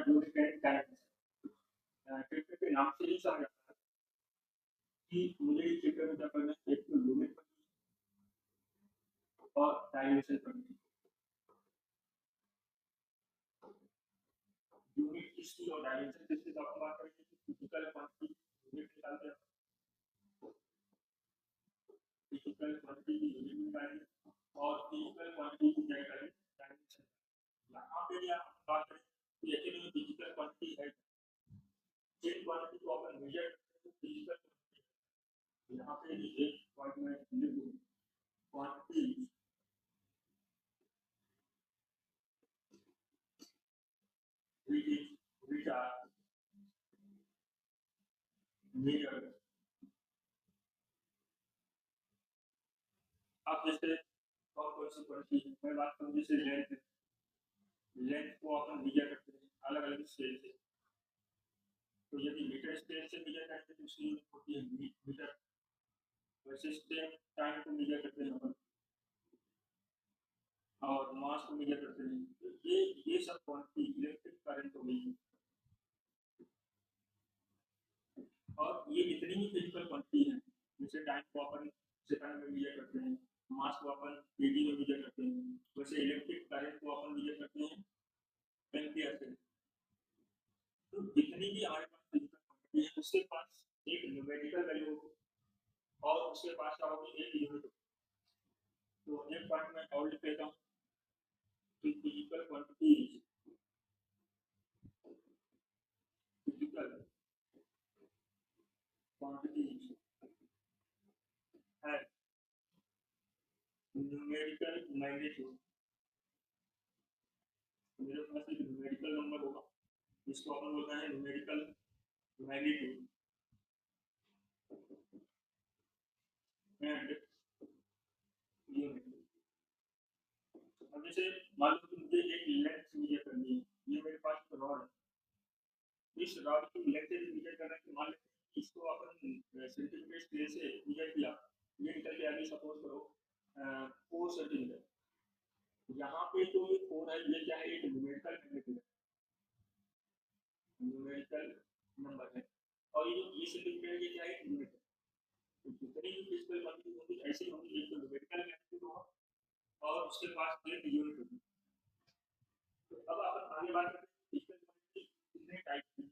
Unit and time. Chapter के नाम से ही समझ आता है कि मुझे इस चैप्टर में क्या करना है, एक तो यूनिट और डायमेंशन करनी है। यूनिट किसकी और डायमेंशन किसकी, तो अपन बात करेंगे कि फिजिकल क्वांटिटी यूनिट निकालते हैं, फिजिकल क्वांटिटी की यूनिट निकालेंगे और फिजिकल क्वांटिटी की क्या करेंगे, डायमेंशन। यहाँ पे क्या बात करें कि एक्चुअली में फिजिकल क्वांटिटी है, जिन क्वांटिटी को अपन मेजर करते हैं फिजिकल क्वांटिटी। यहाँ पे एक पॉइंट में लिख दूं, क्वांटिटी which are measured। अब जैसे कौन सी क्वांटिटी मैं बात करूँ, जैसे लेंथ, लेंथ को अपन मेजर करते हैं अलग अलग स्केल से। तो यदि मीटर स्केल से मेजर करते हैं तो उसकी यूनिट होती है मीटर, वैसे सेम टाइम को मेजर करते हैं अपन और मास को मेजर करते हैं। तो ये सब क्वांटिटी इलेक्ट्रिक करंट हो गई। और ये जितनी भी फिजिकल क्वांटिटी है, जैसे टाइम को अपन सेकंड में मेजर करते हैं, मास को अपन केजी में मेजर करते हैं, वैसे इलेक्ट्रिक करंट को अपन मेजर करते हैं एम्पियर से। तो जितनी भी हमारे पास फिजिकल क्वांटिटी है उसके पास एक न्यूमेरिकल वैल्यू और उसके पास क्या होगी, एक यूनिट। तो एक पॉइंट में और लिख लेता हूँ कि फिजिकल क्वांटिटी है न्यूमेरिकल मैग्नीट्यूड। मेरे पास एक न्यूमेरिकल नंबर होगा जिसको अपन बोलते हैं न्यूमेरिकल मैग्नीट्यूड एंड यूनिट। अब जैसे मान लो कि मुझे एक लेंथ मेजर करनी है, ये मेरे पास रॉड है, इस रॉड की लेंथ मेजर करना है, मान लेते हैं इसको अपन सेंटीमीटर स्केल से मेजर किया, ये निकल के आगे सपोज करो 4 सेंटीमीटर। यहाँ पे जो ये 4 है ये क्या है, एक न्यूमेरिकल मैग्नीट्यूड है, न्यूमेरिकल नंबर है। और ये जो 20 सेंटीमीटर ये क्या है, यूनिट है। तो जितनी भी फिजिकल क्वांटिटी होगी ऐसी होगी, एक तो न्यूमेरिकल मैग्नीट्यूड होगा और उसके पास एक यूनिट होगी। तो अब अपन आगे बात करते हैं फिजिकल क्वांटिटी कितने टाइप की।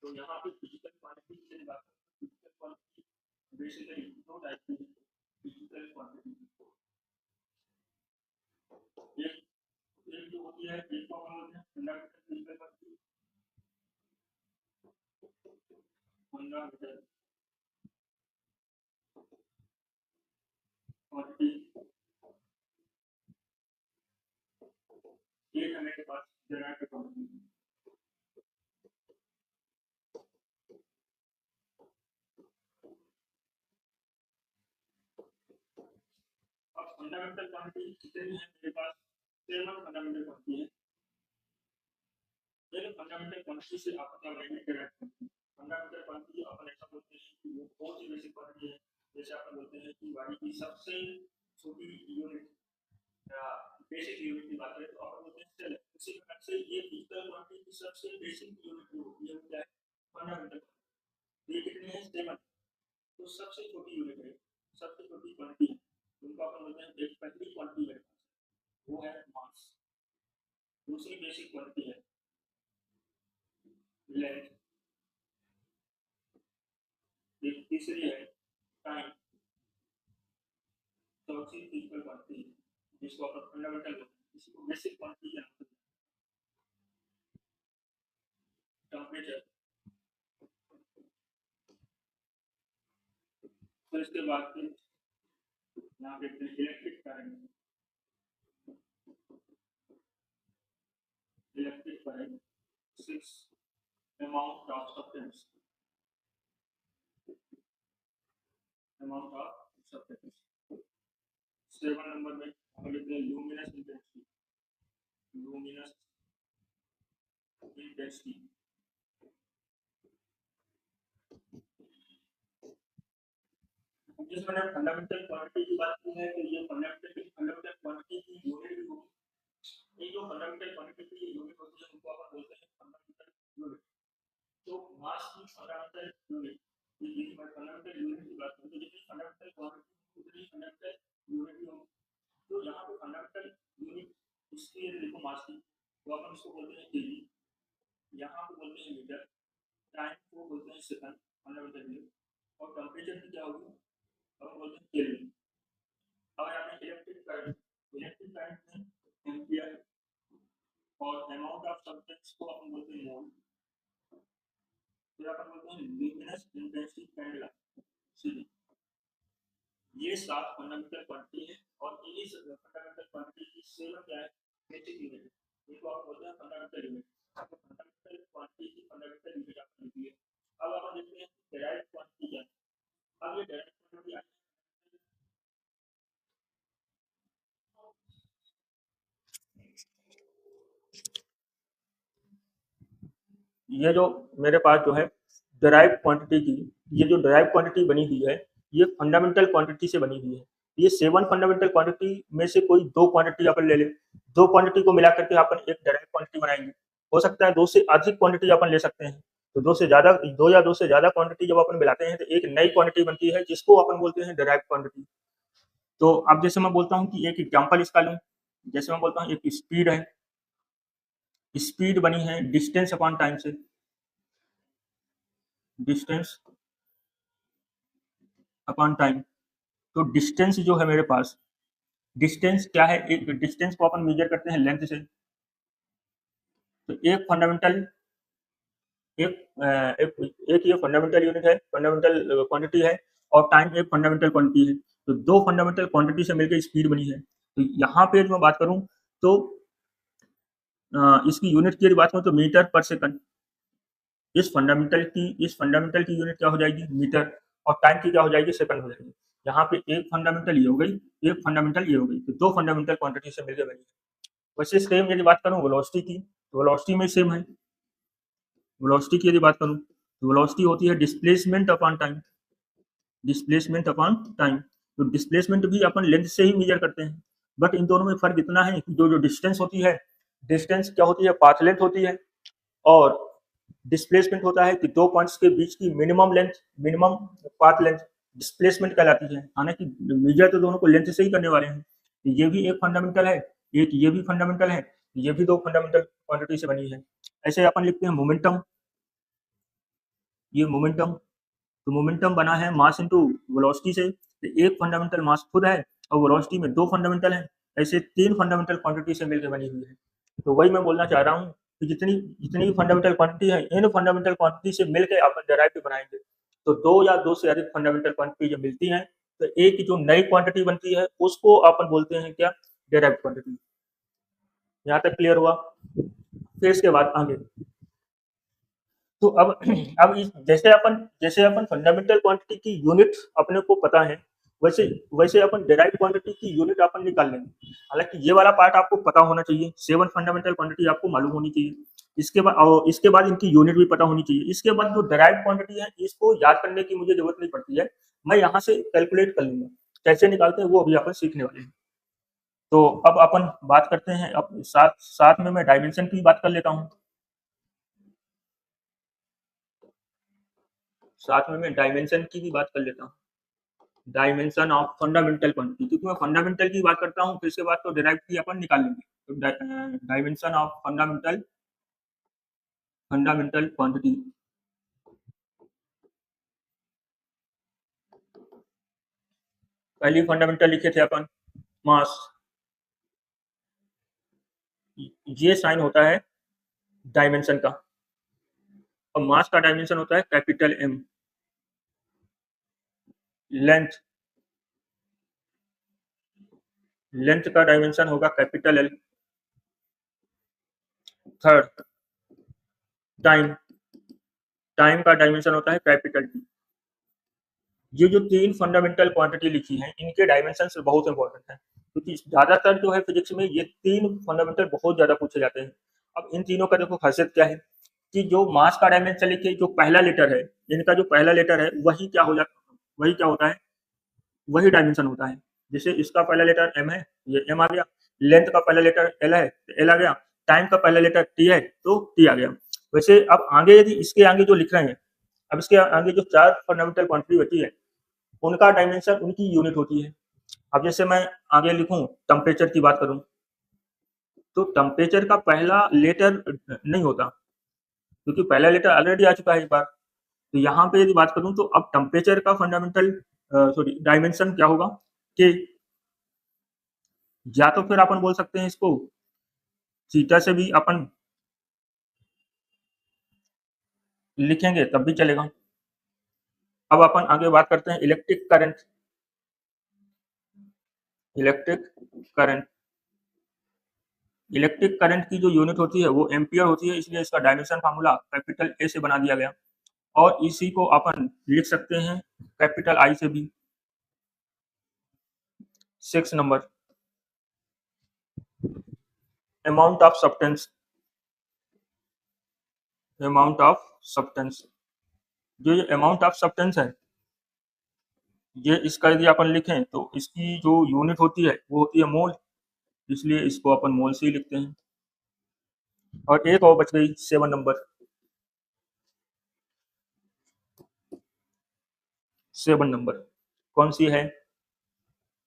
तो यहाँ पे फिजिकल क्वांटिटी की बात करते हैं, फिजिकल क्वांटिटी बेसिकली दो टाइप की है फिजिकल क्वांटिटी। एक जो होती है, एक को हम बोलते हैं fundamental physical quantity, fundamental quantity. एक हमारे पास जनरल क्वांटिटी। अब फंडामेंटल क्वांटिटी कितनी है मेरे पास, 7 फंडामेंटल क्वांटिटी है। ये फंडामेंटल क्वांटिटी से आप क्या मैग्नेट करेक्ट करते हैं। फंडामेंटल क्वांटिटी अपन ऐसा बोलते हैं कि वो कौन सी बेसिक क्वांटिटी है, जैसे अपन बोलते हैं कि वायु की सबसे छोटी यूनिट या बेसिक यूनिट की बात करें तो अपन बोलते हैं सेल। उसी प्रकार से ये फिजिकल क्वांटिटी की सबसे बेसिक यूनिट जो होती है वो क्या है, फंडामेंटल। ये कितनी है, 7। तो सबसे छोटी यूनिट है, सबसे छोटी क्वांटिटी है, उनको अपन बोलते हैं एक पहली क्वांटिटी है वो है मास। दूसरी बेसिक क्वांटिटी है लेंथ, एक तीसरी है टाइम, चौथी फिजिकल क्वांटिटी जिसको अपन फंडामेंटल बोलते हैं, इसको बेसिक क्वांटिटी के नाम से टेम्परेचर। तो इसके बाद फिर यहाँ पे electric current, electric current 6 amount of substance, amount of substance. 7 number में हम लिखते हैं लुमिनस इंटेंसिटी, लुमिनस इंटेंसिटी। जिस मैंने फंडामेंटल क्वांटिटी की बात की है तो ये फंडामेंटल क्वांटिटी की यूनिट भी होगी। ये जो फंडामेंटल क्वांटिटी की यूनिट होती है उनको अपन बोलते अपन इसको बोलते हैं केजी, यहाँ पे बोलते हैं मीटर, टाइम को बोलते हैं सेकंड फंडामेंटल यूनिट, और टेम्परेचर की क्या होगी, अपन बोलते हैं केल्विन। और यहाँ पे इलेक्ट्रिक करंट में एम्पियर, और अमाउंट ऑफ सब्सटेंस को अपन बोलते हैं मोल, फिर अपन बोलते हैं ल्यूमिनस इंटेंसिटी कैंडेला सीडी। ये 7 फंडामेंटल क्वांटिटी है, और इन्हीं फंडामेंटल क्वांटिटी की सेवन क्या है, बेसिक यूनिट है, इनको आप बोलते हैं फंडामेंटल यूनिट। फंडामेंटल क्वांटिटी की फंडामेंटल यूनिट आपको लिखी है। अब अपन देखते हैं डेराइव्ड क्वांटिटी क्या है। अब ये डेराइव्ड क्वांटिटी ये जो मेरे पास जो है डेराइव्ड क्वांटिटी की, ये जो डेराइव्ड क्वांटिटी बनी हुई है, ये फंडामेंटल क्वांटिटी से बनी हुई है। ये 7 फंडामेंटल क्वांटिटी में से कोई 2 क्वांटिटी अपन ले ले, 2 क्वांटिटी को मिला करके अपन एक डेराइव्ड क्वांटिटी बनाएंगे। हो सकता है 2 से अधिक क्वांटिटी अपन ले सकते हैं, तो 2 या 2 से ज्यादा क्वांटिटी जब अपन मिलाते हैं तो एक नई क्वांटिटी बनती है, जिसको अपन बोलते हैं डेराइव्ड क्वांटिटी। तो अब जैसे मैं बोलता हूँ कि एक एग्जाम्पल इसका लूँ, जैसे मैं बोलता हूँ एक स्पीड है, स्पीड बनी है डिस्टेंस अपॉन टाइम से, डिस्टेंस अपॉन टाइम। तो डिस्टेंस जो है मेरे पास, डिस्टेंस क्या है, एक डिस्टेंस को अपन मेजर करते हैं लेंथ से। तो एक फंडामेंटल एक ये फंडामेंटल यूनिट है, फंडामेंटल क्वांटिटी है, और टाइम एक फंडामेंटल क्वांटिटी है। तो 2 फंडामेंटल क्वांटिटी से मिलकर स्पीड बनी है। तो यहाँ पे जो मैं बात करूँ तो इसकी यूनिट की बात करूँ तो मीटर पर सेकंड। इस फंडामेंटल की यूनिट क्या हो जाएगी, मीटर, और टाइम की क्या हो जाएगी, सेकंड हो जाएगी। यहाँ पे एक फंडामेंटल ये हो गई, एक फंडामेंटल ये हो गई, तो 2 फंडामेंटल क्वांटिटी से मिलकर बनी है। वैसे सेम यदि बात करूँ वेलोसिटी की, तो वेलोसिटी में सेम है। वेलोसिटी की यदि बात करूँ तो वेलोसिटी होती है displacement upon time, displacement upon time. तो डिस्प्लेसमेंट भी अपन लेंथ से ही मेजर करते हैं, बट इन दोनों में फर्क इतना है कि जो डिस्टेंस होती है, डिस्टेंस क्या होती है, पाथ लेंथ होती है, और डिस्प्लेसमेंट होता है कि 2 पॉइंट्स के बीच की minimum length, minimum path length displacement कहलाती है। हालांकि मेजर तो दोनों को लेंथ से ही करने वाले हैं। ये भी एक फंडामेंटल है, एक ये भी फंडामेंटल है, ये भी 2 फंडामेंटल क्वांटिटी से बनी है। ऐसे अपन लिखते हैं मोमेंटम, ये मोमेंटम, तो मोमेंटम बना है मास इनटू वेलोसिटी से। तो एक फंडामेंटल मास खुद है, और वेलोसिटी में 2 फंडामेंटल है, ऐसे 3 फंडामेंटल क्वांटिटी से मिलकर बनी हुई है। तो वही मैं बोलना चाह रहा हूँ कि जितनी जितनी फंडामेंटल क्वांटिटी है, इन फंडामेंटल क्वांटिटी से मिलकर अपन डेराइव बनाएंगे। तो 2 या 2 से अधिक फंडामेंटल क्वांटिटी जब मिलती हैं, तो एक जो नई क्वांटिटी बनती है उसको अपन बोलते हैं क्या, डेराइव क्वांटिटी। यहाँ तक क्लियर हुआ। फिर इसके बाद आगे, तो अब जैसे अपन फंडामेंटल क्वांटिटी की यूनिट अपने को पता है, वैसे वैसे अपन डेराइव्ड क्वांटिटी की यूनिट अपन निकाल लेंगे। हालांकि ये वाला पार्ट आपको पता होना चाहिए, 7 फंडामेंटल क्वांटिटी आपको मालूम होनी चाहिए। इसके बाद इनकी यूनिट भी पता होनी चाहिए। इसके बाद जो डेराइव्ड क्वांटिटी है, इसको याद करने की मुझे जरूरत नहीं पड़ती है, मैं यहाँ से कैलकुलेट कर लूंगा। कैसे निकालते हैं वो अभी अपन सीखने वाले हैं। तो अब अपन बात करते हैं, अब साथ में मैं डायमेंशन की बात कर लेता हूँ, साथ में मैं डायमेंशन की भी बात कर लेता हूँ। डायमेंशन ऑफ फंडामेंटल क्वांटिटी, क्योंकि मैं फंडामेंटल की बात करता हूँ, फिर इसके बाद तो डेराइव की अपन निकाल लेंगे। तो डायमेंशन ऑफ फंडामेंटल क्वांटिटी, पहली फंडामेंटल लिखे थे अपन मास, ये साइन होता है डायमेंशन का, और मास का डायमेंशन होता है कैपिटल एम। लेंथ का डायमेंशन होगा कैपिटल एल। थर्ड, टाइम का डायमेंशन होता है कैपिटल टी। ये जो 3 फंडामेंटल क्वांटिटी लिखी है, इनके डायमेंशन बहुत इंपॉर्टेंट है, क्योंकि ज्यादातर जो है फिजिक्स में ये 3 फंडामेंटल बहुत ज्यादा पूछे जाते हैं। अब इन तीनों का देखो खासियत क्या है, कि जो मास का डायमेंशन लिखे, जो पहला लेटर है, इनका जो पहला लेटर है वही क्या होता है, वही डायमेंशन होता है। जैसे इसका पहला लेटर एम है, ये एम आ गया। लेंथ का पहला लेटर एल है, तो एल आ गया। टाइम का पहला लेटर टी है, तो टी आ गया। वैसे अब आगे यदि इसके आगे जो लिख रहे हैं, अब इसके आगे जो 4 फंडामेंटल क्वांटिटी बची है, उनका डायमेंशन उनकी यूनिट होती है। अब जैसे मैं आगे लिखूं, टेम्परेचर की बात करूं, तो टेम्परेचर का पहला लेटर नहीं होता, क्योंकि पहला लेटर ऑलरेडी आ चुका है एक बार। तो यहाँ पे यदि बात करूं तो अब टेम्परेचर का फंडामेंटल सॉरी डायमेंशन क्या होगा कि या तो फिर अपन बोल सकते हैं इसको थीटा से भी अपन लिखेंगे तब भी चलेगा। अब अपन आगे बात करते हैं electric current. Electric current electric current की जो यूनिट होती है वो एम्पियर होती है, इसलिए इसका डायमेंशन फार्मूला कैपिटल ए से बना दिया गया और इसी को अपन लिख सकते हैं कैपिटल आई से भी। 6 number amount of substance. Amount of substance जो ये अमाउंट ऑफ सब्सटेंस है, ये इसका यदि अपन लिखें तो इसकी जो यूनिट होती है वो होती है मोल, इसलिए इसको अपन मोल से ही लिखते हैं। और एक और बच गई 7 नंबर। 7 नंबर कौन सी है?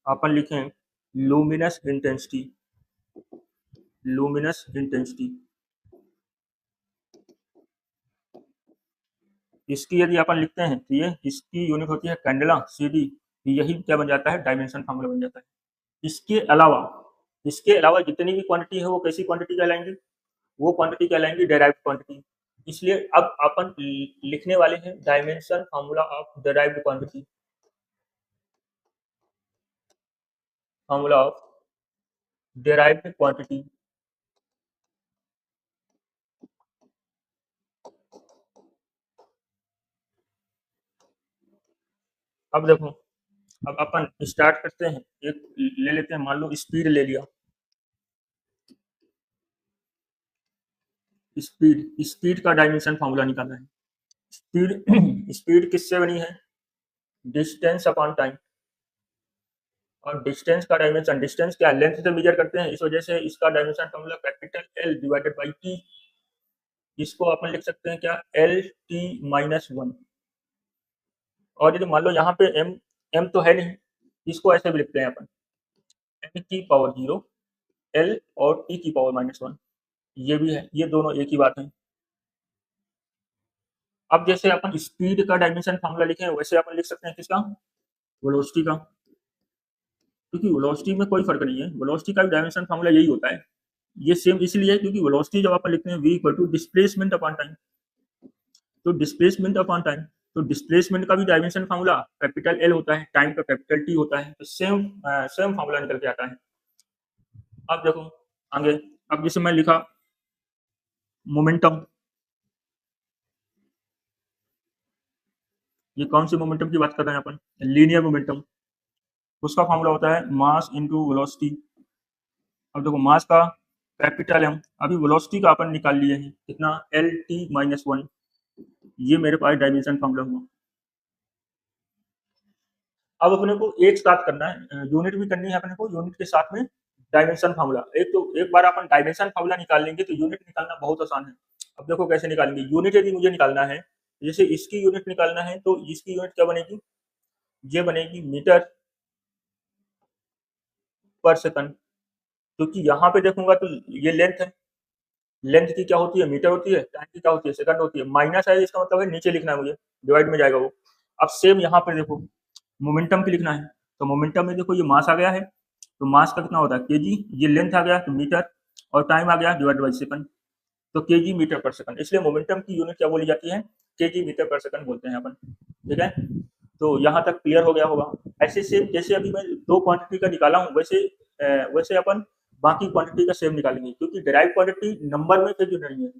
अपन लिखें लुमिनस इंटेंसिटी। लुमिनस इंटेंसिटी इसकी यदि अपन लिखते हैं तो ये इसकी यूनिट होती है कैंडेला CD। यही क्या बन जाता है? डायमेंशन फार्मूला बन जाता है। इसके अलावा जितनी भी क्वांटिटी है वो कैसी क्वांटिटी कहलाएंगी? वो क्वांटिटी कहलाएंगी डेराइव्ड क्वांटिटी। इसलिए अब अपन लिखने वाले हैं dimension formula of derived quantity. Formula of derived quantity. अब देखो, अब अपन स्टार्ट करते हैं। एक ले लेते हैं, मान लो स्पीड ले लिया। स्पीड का डायमेंशन फार्मूला निकालना है। स्पीड स्पीड किससे बनी है? Distance upon time. और डिस्टेंस का डायमेंशन, डिस्टेंस क्या लेंथ से मेजर करते हैं, इस वजह से इसका dimension formula capital L divided by T. इसको अपन लिख सकते हैं क्या? L T minus 1। और यदि मान लो यहाँ पे एम एम तो है नहीं, इसको ऐसे भी लिखते हैं अपन एम की पावर 0 एल और टी की पावर -1। ये भी है, ये दोनों एक ही बात है। अब जैसे अपन स्पीड का डायमेंशन फार्मूला लिखे वैसे अपन लिख सकते हैं किसका? वेलोसिटी का। क्योंकि वेलोसिटी में कोई फर्क नहीं है, वेलोसिटी का भी डायमेंशन फार्मूला यही होता है। ये सेम इसलिए है क्योंकि वेलोसिटी जब अपन लिखते हैं v equal to displacement upon time, तो डिस्प्लेसमेंट अपॉन टाइम, तो डिस्प्लेसमेंट का भी डायमेंशन फार्मूला कैपिटल एल होता है, टाइम का कैपिटल टी होता है, तो सेम सेम फार्मूला निकल के आता है। अब देखो आगे, अब जैसे मैं लिखा मोमेंटम, ये कौन सी मोमेंटम की बात कर रहे हैं अपन? Linear momentum. उसका फार्मूला होता है मास इनटू वेलोसिटी। अब देखो मास का कैपिटल एम, अभी वेलोसिटी का अपन निकाल लिए हैं कितना? L T minus 1। ये मेरे पास डायमेंशन फार्मूला हुआ। अब अपने को एक साथ करना है, यूनिट भी करनी है अपने को, यूनिट के साथ में डायमेंशन फार्मूला। एक बार अपन डायमेंशन फार्मूला निकाल लेंगे तो यूनिट निकालना बहुत आसान है। अब देखो कैसे निकालेंगे यूनिट। यदि मुझे निकालना है, जैसे इसकी यूनिट निकालना है तो इसकी यूनिट क्या बनेगी? ये बनेगी मीटर पर सेकंड। क्योंकि यहाँ पे देखूंगा तो ये लेंथ है, लेंथ की क्या होती है? मीटर होती है। टाइम की क्या होती है? सेकंड होती है। माइनस है इसका मतलब है नीचे लिखना है मुझे, डिवाइड में जाएगा वो। अब सेम यहाँ पे देखो मोमेंटम की लिखना है, तो मोमेंटम में देखो ये मास आ गया है, तो मास का कितना होता है? केजी। ये लेंथ आ गया तो मीटर, और टाइम आ गया डिवाइड बाई सेकंड, तो केजी मीटर पर सेकंड। इसलिए मोमेंटम की यूनिट क्या बोली जाती है? केजी मीटर पर सेकंड बोलते हैं अपन। ठीक है, तो यहाँ तक क्लियर हो गया होगा। ऐसे सेम जैसे अभी मैं दो क्वांटिटी का निकाला हूँ, वैसे अपन बाकी क्वांटिटी का सेम निकालेंगे, क्योंकि डिराइव क्वांटिटी नंबर में फिक्स नहीं है,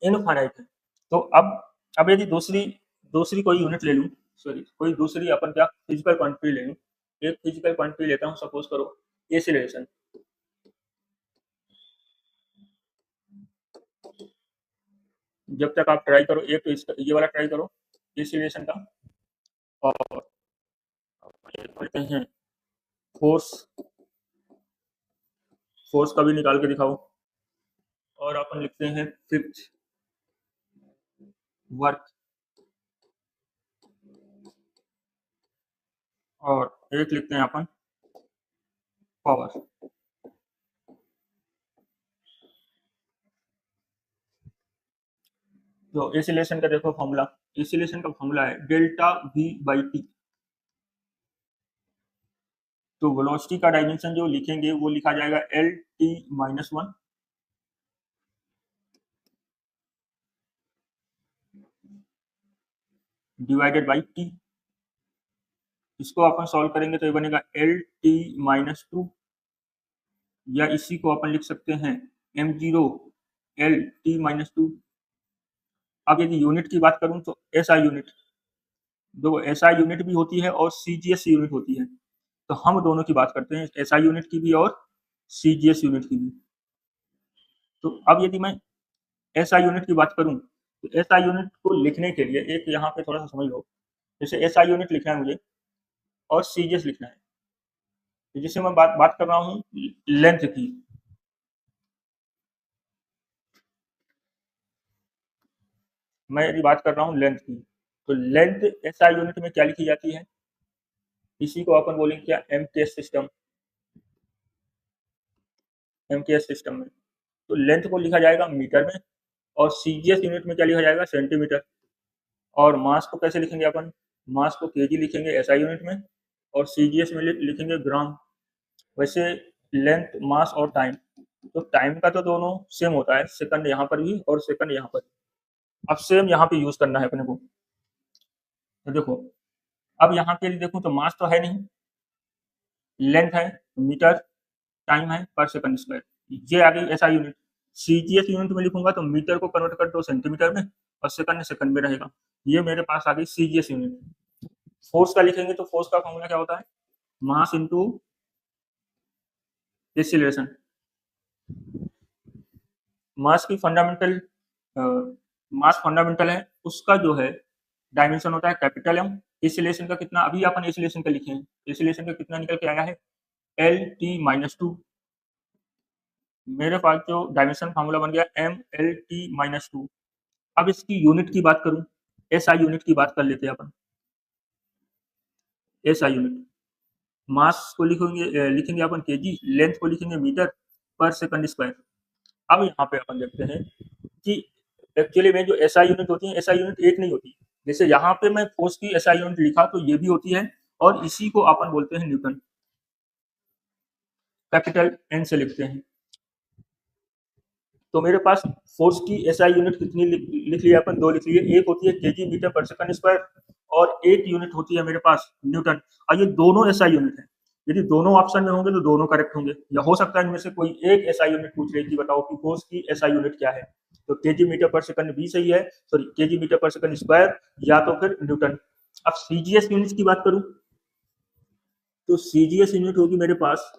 इनफाइनाइट है। तो अब यदि दूसरी दूसरी कोई यूनिट ले लूँ, सॉरी कोई दूसरी अपन क्या फिजिकल क्वांटिटी ले लूँ। एक फिजिकल क्वांटिटी लेता हूँ, सपोज करो एसिलेशन। जब तक आप ट्राई करो, एक तो ये वाला ट्राई करो एसिलेशन का, और करते हैं फोर्स। फोर्स का भी निकाल के दिखाओ। और अपन लिखते हैं फिफ्थ वर्क, और एक लिखते हैं अपन पावर। तो एक्सीलरेशन का देखो फॉर्मूला, एक्सीलरेशन का फॉर्मूला है डेल्टा v बाई टी। तो वेलोसिटी का डायमेंशन जो लिखेंगे वो लिखा जाएगा L T minus 1 divided by T. इसको अपन सॉल्व करेंगे तो ये बनेगा एल टी माइनस 2, या इसी को अपन लिख सकते हैं M zero L T minus 2। अब यदि यूनिट की बात करूं तो एसआई यूनिट, दो एसआई यूनिट भी होती है और सीजीएस यूनिट होती है। तो हम दोनों की बात करते हैं, एसआई यूनिट की भी और सीजीएस यूनिट की भी। तो अब यदि मैं एसआई यूनिट की बात करूं तो एसआई यूनिट को लिखने के लिए एक यहाँ पे थोड़ा सा समझ लो, जैसे एसआई यूनिट लिखना है मुझे और सीजीएस लिखना है। तो जैसे मैं बात कर रहा हूँ लेंथ की, मैं यदि बात कर रहा हूँ लेंथ की, तो लेंथ एसआई यूनिट में क्या लिखी जाती है, इसी को अपन बोलेंगे क्या एमकेएस सिस्टम, एमकेएस सिस्टम में। तो लेंथ को लिखा जाएगा मीटर में और सीजीएस यूनिट में क्या लिखा जाएगा सेंटीमीटर। और मास को कैसे लिखेंगे अपन, मास को केजी लिखेंगे एसआई यूनिट में और सीजीएस में लिखेंगे ग्राम। वैसे लेंथ, मास और टाइम, तो टाइम का तो दोनों सेम होता है, सेकंड यहाँ पर भी और सेकंड यहाँ पर। अब सेम यहाँ पे यूज करना है अपने को। तो देखो अब यहाँ के लिए देखूं तो मास तो है नहीं, लेंथ है मीटर, टाइम है पर सेकंड स्क्वायर, ये आ गई एसआई यूनिट। सीजीएस यूनिट में लिखूंगा तो मीटर को कन्वर्ट कर दो सेंटीमीटर में और सेकंड में रहेगा। ये मेरे पास आ गई सीजीएस यूनिट। फोर्स का लिखेंगे तो फोर्स का फॉर्मूला क्या होता है, मास इंटू एक्सीलरेशन। मास की फंडामेंटल, मास फंडामेंटल है, उसका जो है डायमेंशन होता है कैपिटल एम। एक्सीलरेशन का कितना, अभी अपन एक्सीलरेशन का लिखे हैं, एक्सीलरेशन का कितना निकल के आया है एल टी माइनस 2। मेरे पास जो डायमेंशन फार्मूला बन गया एम एल टी माइनस 2। अब इसकी यूनिट की बात करूं, एसआई यूनिट की बात कर लेते हैं अपन। एसआई यूनिट, मास को लिखेंगे अपन केजी, लेंथ को लिखेंगे मीटर पर सेकंड स्क्वायर। अब यहाँ पे अपन देखते हैं कि एक्चुअली में जो एसआई यूनिट होती है, एसआई यूनिट एक नहीं होती। जैसे यहाँ पे मैं फोर्स की एसआई यूनिट लिखा तो ये भी होती है, और इसी को अपन बोलते हैं न्यूटन, कैपिटल एन से लिखते हैं। तो मेरे पास फोर्स की एसआई यूनिट कितनी लिख लिया अपन, दो लिख लिए। एक होती है केजी मीटर पर सेकंड स्क्वायर और एक यूनिट होती है मेरे पास न्यूटन। और ये दोनों एसआई यूनिट है। यदि दोनों ऑप्शन में होंगे तो दोनों करेक्ट होंगे, या हो सकता है इनमें से कोई एक एसआई यूनिट पूछ रही थी, बताओ कि फोर्स की एसआई यूनिट क्या है। तो केजी मीटर पर सेकंड भी सही है, सॉरी केजी मीटर पर सेकंड स्क्वायर या तो फिर न्यूटन। अब सीजीएस यूनिट की बात करूं तो सीजीएस यूनिट होगी मेरे पास,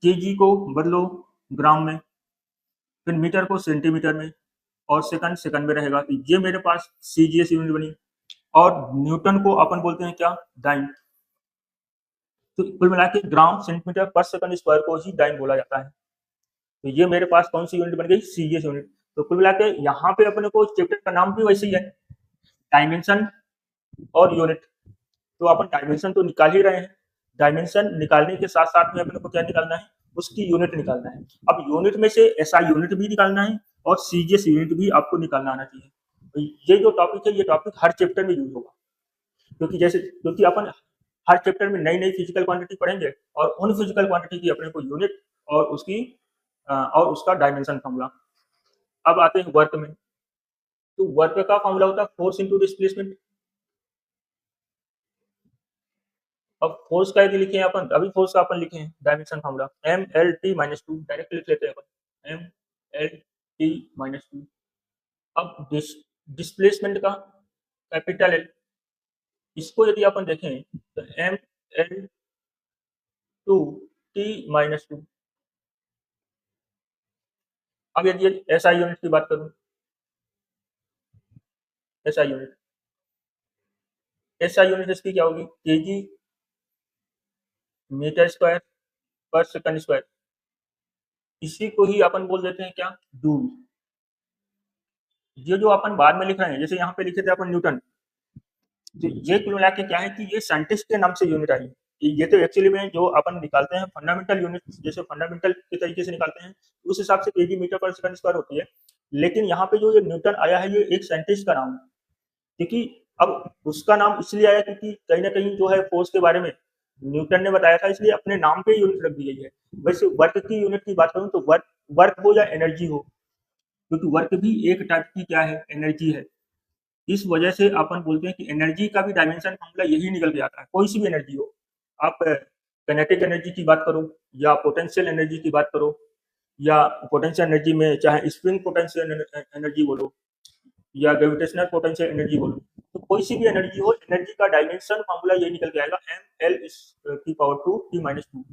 केजी को बदलो ग्राम में, फिर मीटर को सेंटीमीटर में और सेकंड में रहेगा। तो ये मेरे पास सीजीएस यूनिट बनी। और न्यूटन को अपन बोलते हैं क्या, डाइन। तो कुल मिला के ग्राम सेंटीमीटर पर सेकंड स्क्वायर को ही डाइन बोला जाता है। तो ये मेरे पास कौन सी यूनिट बन गई, सीजीएस यूनिट। तो कुल मिला के यहाँ पे अपने को चैप्टर का नाम भी वैसे ही है, डायमेंशन और यूनिट। तो अपन डायमेंशन तो निकाल ही रहे हैं, डायमेंशन निकालने के साथ साथ में अपने को क्या निकालना है, उसकी यूनिट निकालना है। अब यूनिट में से एसआई यूनिट भी निकालना है और सीजीएस यूनिट भी आपको निकालना आना चाहिए। तो ये जो टॉपिक है, ये टॉपिक हर चैप्टर में यूज होगा, क्योंकि अपन हर चैप्टर में नई नई फिजिकल क्वांटिटी पढ़ेंगे और उन फिजिकल क्वांटिटी की अपने को यूनिट और उसका डायमेंशन फॉर्मूला। अब आते हैं वर्क में। तो वर्क का फॉर्मूला होता है फोर्स इंटू डिस्प्लेसमेंट। अब फोर्स का यदि लिखे अपन, अभी फोर्स का अपन लिखे हैं dimension formula M L T minus 2, direct लिख लेते हैं अपन एम एल टी माइनस 2। अब डिस्प्लेसमेंट का कैपिटल एल, इसको यदि अपन देखें तो M L two T minus 2। अब यदि एसआई यूनिट की बात करूं, एसआई यूनिट, एसआई यूनिट इसकी क्या होगी, केजी मीटर स्क्वायर पर सेकंड स्क्वायर। इसी को ही अपन बोल देते हैं क्या, जूल। ये जो अपन बाद में लिख रहे हैं, जैसे यहाँ पे लिखे थे अपन न्यूटन, तो ये कुल मिला के क्या है कि ये साइंटिस्ट के नाम से यूनिट आई है। ये तो एक्चुअली में जो अपन निकालते हैं फंडामेंटल यूनिट, जैसे फंडामेंटल के तरीके से निकालते हैं, उस हिसाब से केजी मीटर पर सेकंड स्क्वायर होती है। लेकिन यहाँ पे जो ये न्यूटन आया है ये एक साइंटिस्ट का नाम है, क्योंकि अब उसका नाम इसलिए आया क्योंकि कहीं ना कहीं जो है फोर्स के बारे में न्यूटन ने बताया था, इसलिए अपने नाम पे यूनिट रख दी गई है। वैसे वर्क की यूनिट की बात करूं तो वर्क वर्क हो या एनर्जी हो, क्योंकि वर्क भी एक टाइप की क्या है, एनर्जी है। इस वजह से अपन बोलते हैं कि एनर्जी का भी डायमेंशन फॉर्मूला यही निकल के आता है, कोई सी भी एनर्जी हो। आप काइनेटिक एनर्जी की बात करो या पोटेंशियल एनर्जी की बात करो, या पोटेंशियल एनर्जी में चाहे स्प्रिंग पोटेंशियल एनर्जी बोलो या ग्रेविटेशनल पोटेंशियल एनर्जी बोलो, तो कोई सी भी एनर्जी हो, एनर्जी का डायमेंशन फॉर्मूला यही निकल के आएगा, एम एल की पावर 2 टी माइनस 2।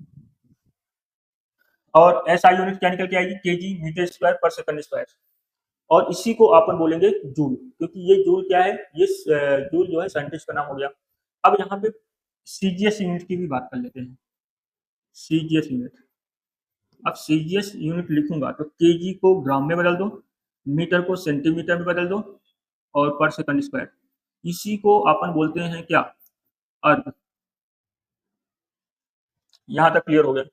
और एस आई यूनिट क्या निकल के आएगी, केजी मीटर स्क्वायर पर सेकंड स्क्वायर। और इसी को अपन बोलेंगे जूल, क्योंकि ये जूल क्या है, ये जूल जो है साइंटिस्ट का नाम हो गया। अब यहाँ पे सीजीएस यूनिट की भी बात कर लेते हैं। सीजीएस यूनिट, अब सीजीएस यूनिट लिखूंगा तो केजी को ग्राम में बदल दो, मीटर को सेंटीमीटर में बदल दो, और पर सेकंड स्क्वायर, इसी को अपन बोलते हैं क्या, अर्ग। यहां तक क्लियर हो गया।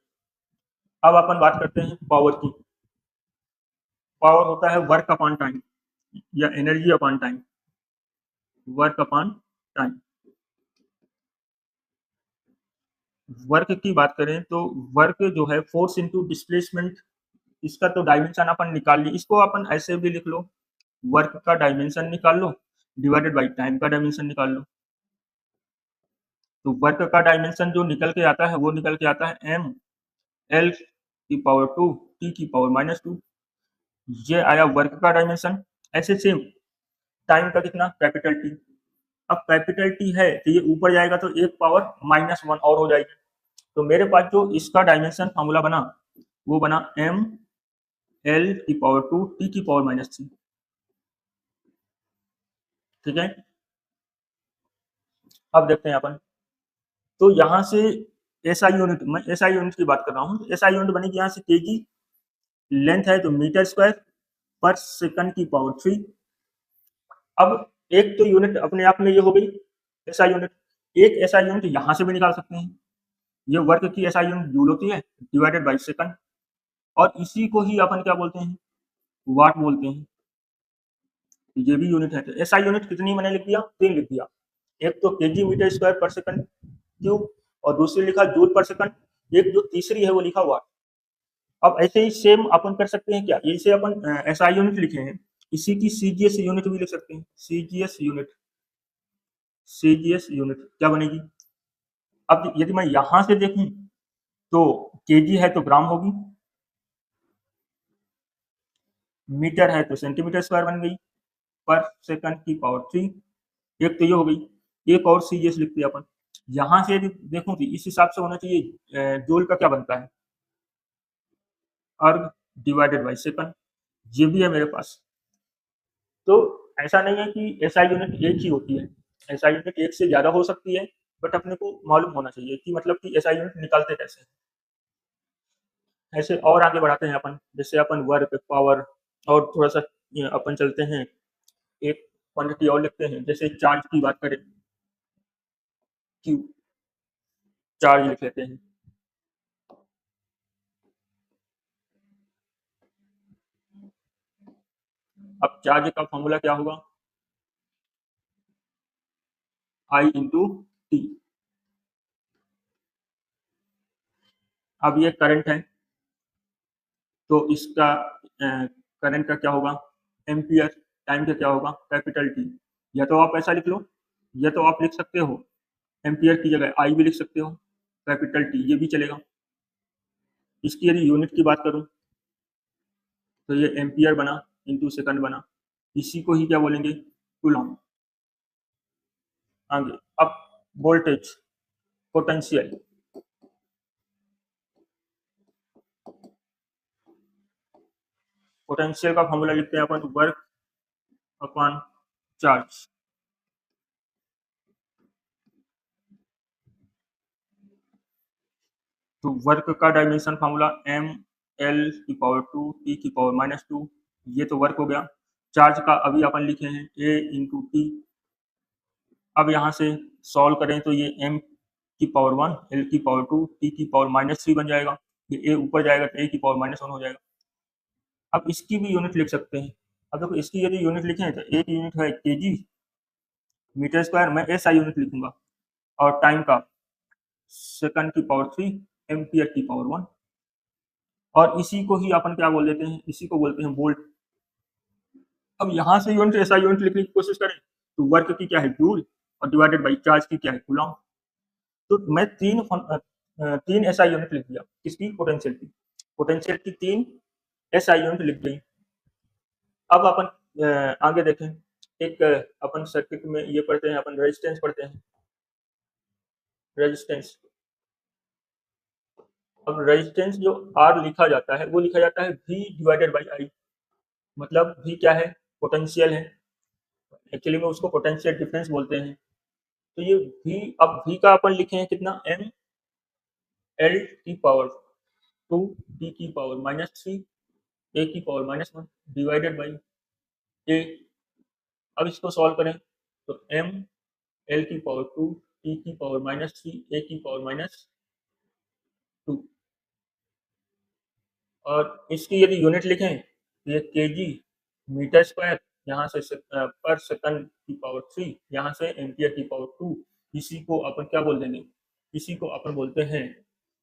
अब अपन बात करते हैं पावर की। पावर होता है वर्क अपॉन टाइम या energy upon time, work upon time. Work की बात करें तो वर्क जो है फोर्स इनटू डिस्प्लेसमेंट, इसका तो डायमेंशन अपन निकाल ली, इसको अपन ऐसे भी लिख लो, वर्क का डायमेंशन निकाल लो डिवाइडेड बाई टाइम का डायमेंशन निकाल लो। तो वर्क का डायमेंशन जो निकल के आता है वो निकल के आता है एम एल की पावर 2 टी की पावर माइनस 2, ये आया वर्क का डायमेंशन। ऐसे सेम टाइम का कितना, कैपिटल टी। अब कैपिटल टी है तो ये ऊपर जाएगा तो एक पावर -1 और हो जाएगी। तो मेरे पास जो इसका डायमेंशन फॉर्मूला बना वो बना एम एल की पावर 2 टी की पावर -3। ठीक है, अब देखते हैं अपन। तो यहाँ से एसआई यूनिट, मैं एसआई यूनिट की बात कर रहा हूँ, एसआई यूनिट बनेगी यहाँ से केजी, लेंथ है तो मीटर स्क्वायर पर सेकंड की पावर 3। अब एक तो यूनिट अपने आप में ये हो गई एसआई यूनिट, एक एसआई यूनिट यहाँ से भी निकाल सकते हैं, ये वर्क की एसआई यूनिट जूल होती है डिवाइडेड बाई सेकंड, और इसी को ही अपन क्या बोलते हैं, वाट बोलते हैं। ये भी यूनिट है, तो एसआई यूनिट कितनी मैंने लिख दिया, 3 लिख दिया। एक तो केजी मीटर स्क्वायर पर सेकंड क्यूब, और दूसरी लिखा जूल पर सेकंड, एक जो तीसरी है वो लिखा वाट। अब ऐसे ही सेम अपन कर सकते हैं क्या, जैसे अपन एसआई यूनिट लिखे हैं, इसी की सीजीएस यूनिट भी लिख सकते हैं। सीजीएस यूनिट, सीजीएस यूनिट क्या बनेगी, अब यदि मैं यहां से देखूं तो केजी है तो ग्राम होगी, मीटर है तो सेंटीमीटर स्क्वायर बन गई, पर सेकंड की पावर 3, एक तो ये हो गई। एक और सीजीएस लिखते हैं अपन, यहां से यदि देखूं तो इस हिसाब से होना चाहिए, जूल का क्या बनता है, अर्ग डिवाइडेड बाई सेकंड, ये भी है मेरे पास। तो ऐसा नहीं है कि एसआई यूनिट एक ही होती है, एसआई यूनिट एक से ज्यादा हो सकती है, बट अपने को मालूम होना चाहिए कि मतलब कि एसआई यूनिट निकालते कैसे हैं। ऐसे और आगे बढ़ाते हैं अपन, जैसे अपन वर्क, पावर, और थोड़ा सा अपन चलते हैं, एक क्वांटिटी और लिखते हैं, जैसे चार्ज की बात करें, क्यू, चार्ज लिख लेते हैं। अब चार्ज का फॉर्मूला क्या होगा, आई इंटू टी। अब ये करंट है तो इसका करंट का क्या होगा, एम्पियर। टाइम का क्या होगा, कैपिटल टी। या तो आप ऐसा लिख लो, या तो आप लिख सकते हो एम्पियर की जगह आई भी लिख सकते हो, कैपिटल टी, ये भी चलेगा। इसकी यदि यूनिट की बात करूं तो ये एम्पियर बना इंटू सेकंड बना, इसी को ही क्या बोलेंगे, कूलॉम। आगे अब वोल्टेज, पोटेंशियल, पोटेंशियल का फॉर्मूला लिखते हैं अपन, वर्क अपॉन चार्ज। तो वर्क का डायमेंशन फॉर्मूला एम एल की पावर 2 टी की पावर -2, ये तो वर्क हो गया। चार्ज का अभी अपन लिखे हैं ए इंटू टी। अब यहाँ से सॉल्व करें तो ये एम की पावर 1 एल की पावर 2 टी की पावर -3 बन जाएगा, ये ए ऊपर जाएगा तो ए की पावर -1 हो जाएगा। अब इसकी भी यूनिट लिख सकते हैं, अब देखो इसकी यदि यूनिट लिखें तो एक यूनिट है केजी मीटर स्क्वायर, मैं एसआई यूनिट लिखूंगा, और टाइम का सेकंड की पावर 3 एम्पियर की पावर 1, और इसी को ही अपन क्या बोल देते हैं, इसी को बोलते हैं वोल्ट। अब यहाँ से यूनिट एसआई यूनिट लिखने की कोशिश करें तो वर्क की क्या है जूल, और डिवाइडेड बाई चार्ज की क्या है कूलॉम। तो मैं तीन एसआई यूनिट लिख दिया, किसकी, पोटेंशियल की, पोटेंशियल की 3 एसआई यूनिट लिख दी। अब अपन आगे देखें, एक अपन सर्किट में ये पढ़ते हैं, अपन रेजिस्टेंस पढ़ते हैं, रेजिस्टेंस। अब रेजिस्टेंस जो आर लिखा जाता है वो लिखा जाता है वी डिवाइडेड बाई आई, मतलब वी क्या है, पोटेंशियल है, एक्चुअली में उसको पोटेंशियल डिफरेंस बोलते हैं। तो ये वी, अब वी का अपन लिखे हैं कितना, एम एल की पावर 2 टी की पावर -3 ए की पावर -1 डिवाइडेड बाई ए। अब इसको सॉल्व करें तो एम एल की पावर 2 टी की पावर -3 ए की पावर -2, और इसकी यदि यूनिट लिखें तो ये केजी मीटर स्क्वायर, यहाँ से पर सेकंड की पावर 3, यहाँ से एम्पियर की पावर 2, इसी को अपन क्या बोल देंगे, इसी को अपन बोलते हैं,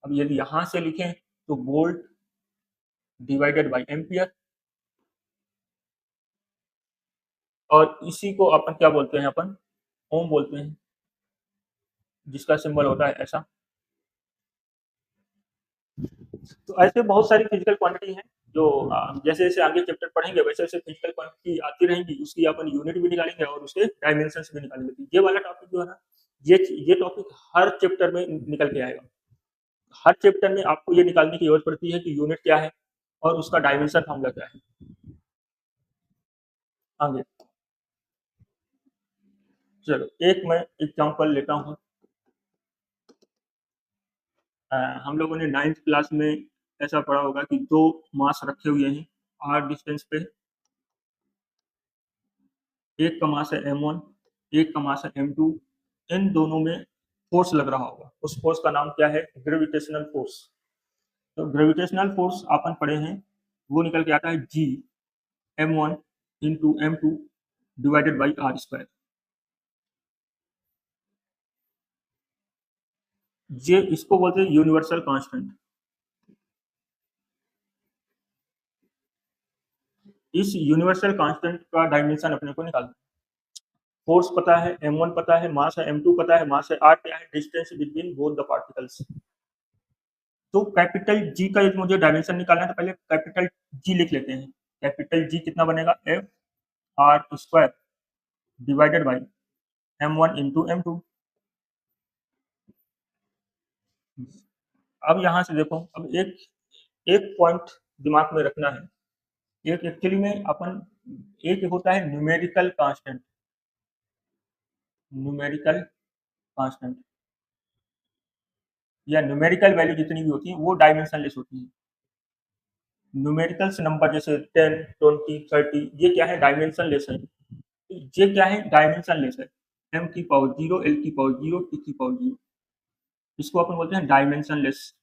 अब यदि यहाँ से लिखें तो वोल्ट डिवाइडेड बाई एम्पियर, और इसी को अपन क्या बोलते हैं, अपन ओम बोलते हैं, जिसका सिंबल होता है ऐसा। तो ऐसे बहुत सारी फिजिकल क्वांटिटी हैं जो जैसे जैसे आगे चैप्टर पढ़ेंगे वैसे वैसे फिजिकल क्वांटिटी आती रहेंगी, उसकी अपन यूनिट भी निकालेंगे और उसके डायमेंशन भी निकालेंगे। तो ये वाला टॉपिक जो है ना, ये टॉपिक हर चैप्टर में निकल के आएगा। हर चैप्टर में आपको ये निकालने की जरूरत पड़ती है कि यूनिट क्या है और उसका डायमेंशन फॉर्मूला क्या है। आगे चलो एक मैं एग्जांपल लेता हूँ। हम लोगों ने 9th क्लास में ऐसा पढ़ा होगा कि 2 मास रखे हुए हैं r डिस्टेंस पे, एक का मास है m1, एक का मास है m2, इन दोनों में फोर्स लग रहा होगा, उस फोर्स का नाम क्या है, ग्रेविटेशनल फोर्स। तो ग्रेविटेशनल फोर्स अपन पढ़े हैं, वो निकल के आता है g m1 into m2 divided by r square. ये इसको बोलते हैं यूनिवर्सल कांस्टेंट। इस यूनिवर्सल कांस्टेंट का डायमेंशन अपने को निकालना है। फोर्स पता है, m1 पता है, मास है m2 पता है, मास है r क्या है, distance between both the particles. तो कैपिटल G का यदि मुझे डायमेंशन निकालना है तो पहले कैपिटल G लिख लेते हैं। कैपिटल G कितना बनेगा, F R square divided by m1 into m2। अब यहाँ से देखो, अब एक एक पॉइंट दिमाग में रखना है, एक एक्चुअली में अपन, एक होता है न्यूमेरिकल कांस्टेंट, न्यूमेरिकल कांस्टेंट या न्यूमेरिकल वैल्यू जितनी भी होती है वो डायमेंशनलेस होती है। न्यूमेरिकल्स नंबर जैसे 10, 20, 30, ये क्या है, डायमेंशनलेस है। ये क्या है, डायमेंशनलेस है, m की पावर 0, l की पावर 0, t की पावर 0, इसको अपन बोलते हैं डायमेंशनलेस।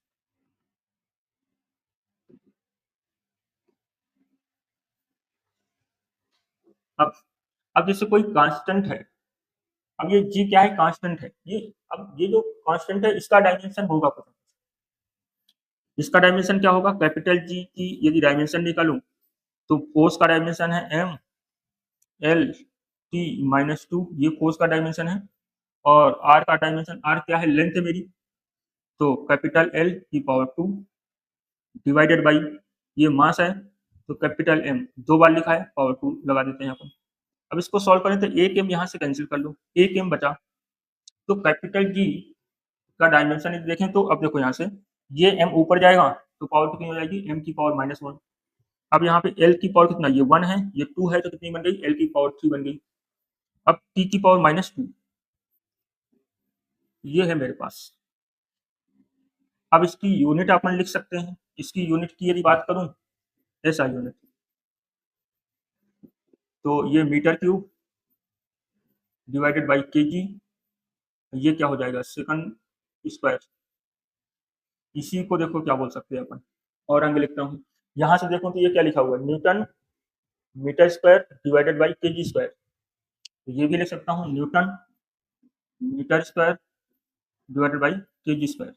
अब अब जैसे कोई कांस्टेंट है, अब ये g क्या है, कांस्टेंट है ये। अब ये जो कांस्टेंट है इसका डायमेंशन होगा कुछ, इसका डायमेंशन क्या होगा, कैपिटल G की यदि डायमेंशन निकालूं तो फोर्स का डायमेंशन है m l t -2, ये फोर्स का डायमेंशन है, और r का डायमेंशन, r क्या है, लेंथ है मेरी, तो कैपिटल L की पावर 2 डिवाइडेड बाई ये मास है, तो कैपिटल M दो बार लिखा है, पावर 2 लगा देते हैं अपन। अब इसको सॉल्व करें तो एक m यहाँ से कैंसिल कर लो, एक m बचा, तो कैपिटल G का डायमेंशन देखें तो अब देखो यहाँ से ये m ऊपर जाएगा तो पावर कितनी हो जाएगी, m की पावर -1। अब यहाँ पे l की पावर कितना, ये 1 है, ये 2 है, तो कितनी बन गई, l की पावर 3 बन गई। अब t की पावर -2 ये है मेरे पास। अब इसकी यूनिट अपन लिख सकते हैं, इसकी यूनिट की यदि बात करूं, ऐसा यूनिट, तो ये metre cube divided by KG, ये क्या हो जाएगा, सेकंड स्क्वायर। इसी को देखो क्या बोल सकते हैं अपन, और अंग लिखता हूँ, यहाँ से देखो तो ये क्या लिखा हुआ है, newton metre square divided by KG square, ये भी लिख सकता हूँ newton metre square divided by KG square.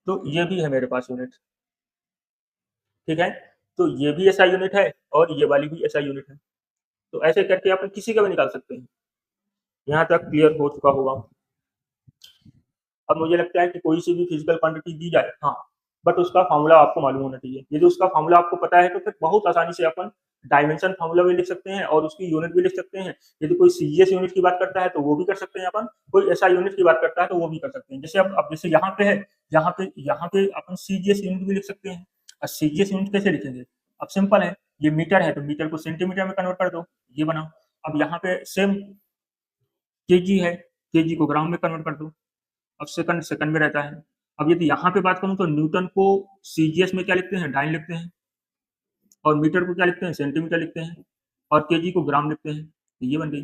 तो ये भी है मेरे पास यूनिट, ठीक है। तो ये भी ऐसा यूनिट है और ये वाली भी ऐसा यूनिट है। तो ऐसे करके अपन किसी का भी निकाल सकते हैं। यहाँ तक क्लियर हो चुका होगा। अब मुझे लगता है कि कोई सी भी फिजिकल क्वांटिटी दी जाए, हाँ, बट उसका फॉर्मूला आपको मालूम होना चाहिए। यदि उसका फॉर्मूला आपको पता है तो फिर बहुत आसानी से अपन डायमेंशन फॉर्मूला भी लिख सकते हैं और उसकी यूनिट भी लिख सकते हैं। यदि कोई सीजीएस यूनिट की बात करता है तो वो भी कर सकते हैं अपन, कोई ऐसा यूनिट की बात करता है तो वो भी कर सकते हैं। जैसे अब जैसे यहाँ पे है, यहाँ पे अपन सीजीएस यूनिट भी लिख सकते हैं। और सीजीएस यूनिट कैसे लिखेंगे? अब सिंपल है, ये मीटर है तो मीटर को सेंटीमीटर में कन्वर्ट कर दो, ये बना। अब यहाँ पे सेम केजी है, केजी को ग्राम में कन्वर्ट कर दो। अब सेकंड सेकंड में रहता है। अब यदि यहाँ पे बात करूं तो न्यूटन को सीजीएस में क्या लिखते हैं? डाइन लिखते हैं, और मीटर को क्या लिखते हैं? सेंटीमीटर लिखते हैं, और केजी को ग्राम लिखते हैं। तो ये बन गई।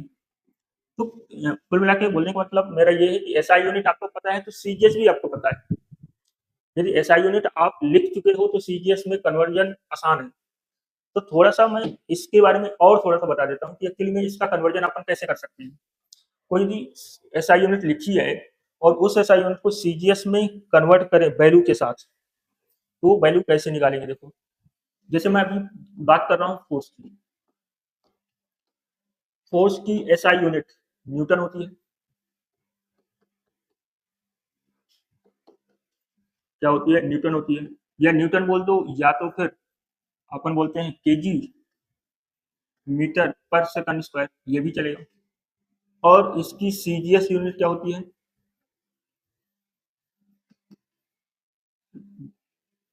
तो कुल मिला के बोलने का मतलब मेरा ये है कि एसआई यूनिट आपको पता है तो सीजीएस भी आपको पता है। यदि एसआई यूनिट आप लिख चुके हो तो सीजीएस में कन्वर्जन आसान है। तो थोड़ा सा मैं इसके बारे में और थोड़ा सा बता देता हूँ कि एक्चुअली में इसका कन्वर्जन अपन कैसे कर सकते हैं। कोई भी एसआई यूनिट लिखी है और उस एसआई यूनिट को सीजीएस में कन्वर्ट करें वैल्यू के साथ, तो वैल्यू कैसे निकालेंगे? देखो, जैसे मैं अभी बात कर रहा हूँ फोर्स की। फोर्स की एसआई यूनिट न्यूटन होती है। क्या होती है? न्यूटन होती है। या न्यूटन बोल दो, या तो फिर अपन बोलते हैं केजी मीटर पर सेकंड स्क्वायर, ये भी चलेगा। और इसकी सीजीएस यूनिट क्या होती है?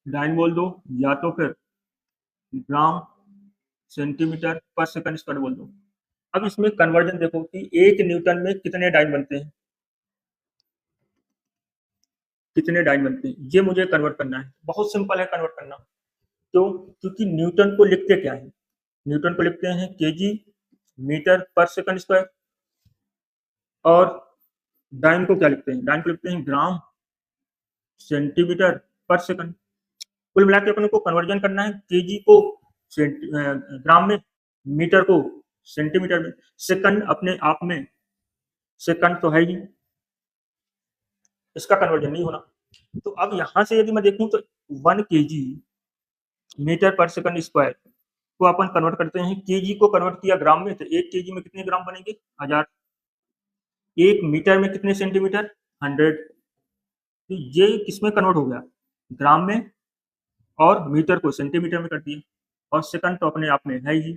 डाइन बोल दो, या तो फिर ग्राम सेंटीमीटर पर सेकंड स्क्वायर बोल दो। अब इसमें कन्वर्जन देखो कि एक न्यूटन में कितने डाइन बनते हैं, कितने डाइन बनते हैं, ये मुझे कन्वर्ट करना है। बहुत सिंपल है कन्वर्ट करना। क्यों? क्योंकि न्यूटन को लिखते क्या है? न्यूटन को लिखते हैं केजी मीटर पर सेकंड स्क्वायर, और डाइन को क्या लिखते हैं? डाइन को लिखते हैं ग्राम सेंटीमीटर पर सेकंड। कुल मिला के अपन को कन्वर्जन करना है केजी को ग्राम में, मीटर को सेंटीमीटर में। सेकंड अपने आप में सेकंड तो है ही, इसका कन्वर्जन नहीं होना। तो अब यहां से यदि मैं देखूं तो 1 kg मीटर पर सेकंड स्क्वायर को अपन कन्वर्ट करते हैं, केजी को कन्वर्ट किया ग्राम में तो 1 kg में कितने ग्राम बनेंगे? 1000। 1 मीटर में कितने सेंटीमीटर? 100। तो ये किसमें कन्वर्ट हो गया? ग्राम में, और मीटर को सेंटीमीटर में कर दिया, और सेकंड तो अपने आप में है ही।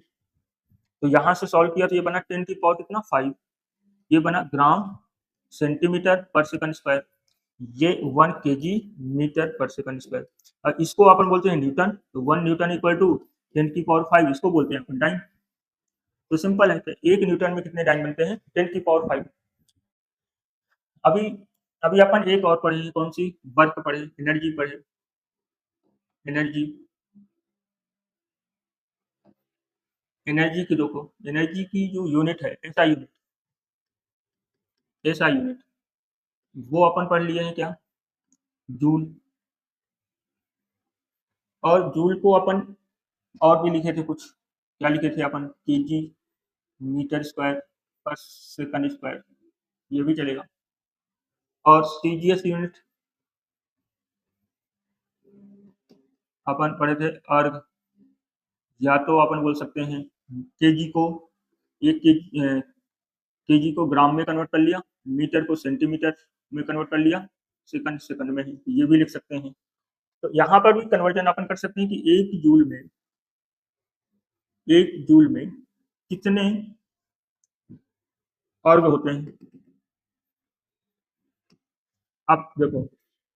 तो यहां से सॉल्व किया तो ये बना 10 की पावर कितना? 5। ये बना ग्राम सेंटीमीटर पर सेकंड स्क्वायर। ये 1 kg मीटर पर सेकंड स्क्वायर। और इसको अपन बोलते हैं न्यूटन। तो 1 न्यूटन इक्वल टू 10 की पावर 5, इसको बोलते हैं अपन डाइन। तो सिंपल है कि 1 न्यूटन में कितने डाइन बनते हैं? 10 की पावर 5। अभी अभी अपन एक और पढ़े, कौन सी? वर्क पढ़े, एनर्जी पढ़े। एनर्जी, एनर्जी की देखो, एनर्जी की जो यूनिट है ऐसा यूनिट, ऐसा यूनिट वो अपन पढ़ लिए हैं क्या? जूल। और जूल को अपन और भी लिखे थे कुछ, क्या लिखे थे अपन? केजी मीटर स्क्वायर पर सेकंड स्क्वायर, ये भी चलेगा। और सीजीएस यूनिट अपन पढ़े थे अर्ग। या तो अपन बोल सकते हैं केजी को, एक केजी को ग्राम में कन्वर्ट कर लिया, मीटर को सेंटीमीटर में कन्वर्ट कर लिया, सेकंड सेकंड में ही, ये भी लिख सकते हैं। तो यहाँ पर भी कन्वर्जन अपन कर सकते हैं कि एक जूल में कितने अर्ग होते हैं। अब देखो,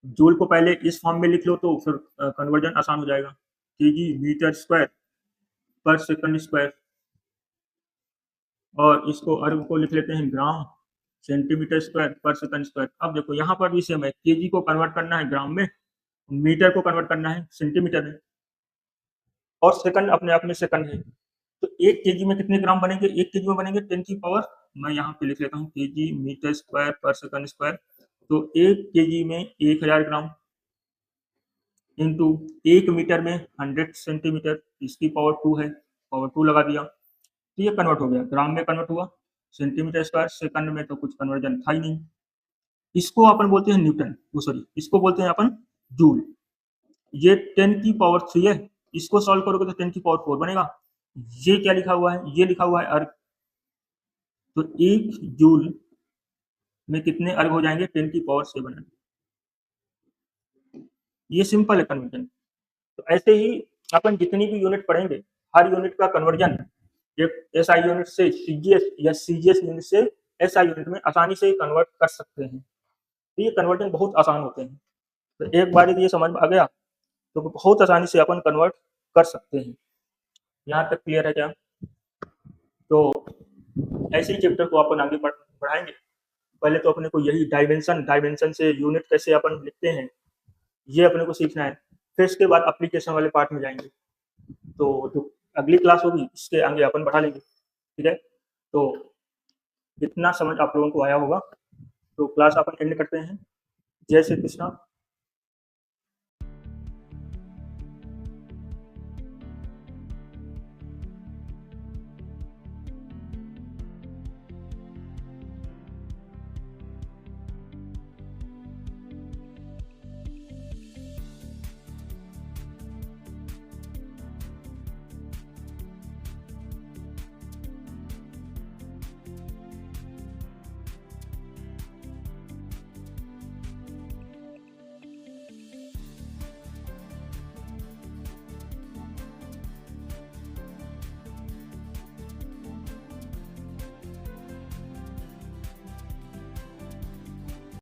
जूल को पहले इस फॉर्म में लिख लो तो फिर कन्वर्जन आसान हो जाएगा। केजी मीटर स्क्वायर पर सेकंड स्क्वायर, और इसको अर्ग को लिख लेते हैं ग्राम सेंटीमीटर स्क्वायर पर सेकंड स्क्वायर। अब देखो यहाँ पर भी सेम है, केजी को कन्वर्ट करना है ग्राम में, मीटर को कन्वर्ट करना है सेंटीमीटर में, और सेकंड अपने आप में सेकंड है। तो 1 kg में कितने ग्राम बनेंगे? 1 kg में बनेंगे 10 की पावर, मैं यहाँ पे लिख लेता हूँ केजी मीटर स्क्वायर पर सेकंड स्क्वायर। तो 1 kg में 1000 ग्राम, इंटू 1 मीटर में 100 सेंटीमीटर, इसकी पावर 2 है, पावर 2 लगा दिया, तो ये कन्वर्ट हो गया, ग्राम में कन्वर्ट हुआ, सेंटीमीटर स्क्वायर, सेकंड में तो कुछ कन्वर्जन था ही नहीं। इसको अपन बोलते हैं न्यूटन, सॉरी इसको बोलते हैं अपन जूल। ये 10 की पावर 3 है, इसको सॉल्व करोगे तो 10 की पावर 4 बनेगा। ये क्या लिखा हुआ है, ये लिखा हुआ है अर्ग, तो 1 जूल में कितने अर्ग हो जाएंगे, 10 की पावर 7। ये सिंपल है कन्वर्जन। तो ऐसे ही अपन जितनी भी यूनिट पढ़ेंगे, हर यूनिट का कन्वर्जन एक एसआई यूनिट से सीजीएस या सीजीएस यूनिट से एसआई यूनिट में आसानी से कन्वर्ट कर सकते हैं। तो ये कन्वर्जन बहुत आसान होते हैं। तो एक बार यदि ये समझ में आ गया तो बहुत आसानी से अपन कन्वर्ट कर सकते हैं। यहाँ तक क्लियर है क्या? तो ऐसे ही चैप्टर को अपन आगे बढ़ाएंगे। पहले तो अपने को यही डायमेंशन से यूनिट कैसे अपन लिखते हैं ये अपने को सीखना है, फिर इसके बाद एप्लीकेशन वाले पार्ट में जाएंगे। तो जो अगली क्लास होगी इसके आगे अपन बढ़ा लेंगे, ठीक है? तो इतना समझ आप लोगों को आया होगा, तो क्लास अपन एंड करते हैं। जय श्री कृष्णा।